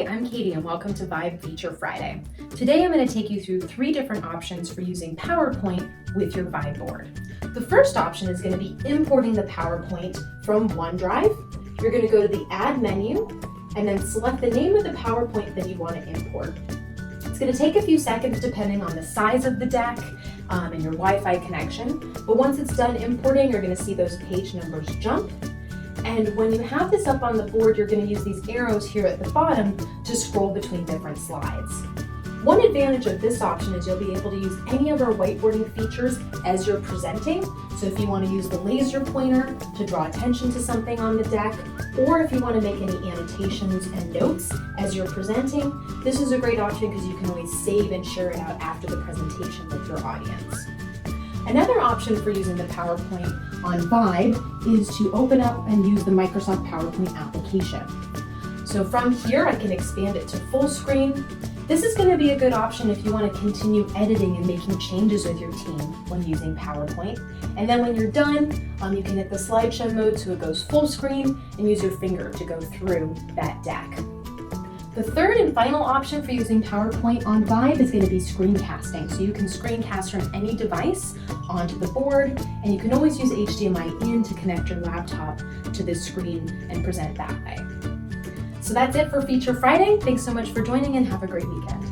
I'm Katie and welcome to Vibe Feature Friday. Today I'm going to take you through 3 different options for using PowerPoint with your Vibe board. The first option is going to be importing the PowerPoint from OneDrive. You're going to go to the Add menu and then select the name of the PowerPoint that you want to import. It's going to take a few seconds depending on the size of the deck and your Wi-Fi connection, but once it's done importing, you're going to see those page numbers jump. And when you have this up on the board, you're going to use these arrows here at the bottom to scroll between different slides. One advantage of this option is you'll be able to use any of our whiteboarding features as you're presenting. So if you want to use the laser pointer to draw attention to something on the deck, or if you want to make any annotations and notes as you're presenting, this is a great option because you can always save and share it out after the presentation with your audience. Another option for using the PowerPoint on Vibe is to open up and use the Microsoft PowerPoint application. So from here, I can expand it to full screen. This is going to be a good option if you want to continue editing and making changes with your team when using PowerPoint. And then when you're done, you can hit the slideshow mode so it goes full screen and use your finger to go through that deck. The third and final option for using PowerPoint on Vibe is going to be screencasting. So you can screencast from any device onto the board, and you can always use HDMI in to connect your laptop to this screen and present that way. So that's it for Feature Friday. Thanks so much for joining and have a great weekend.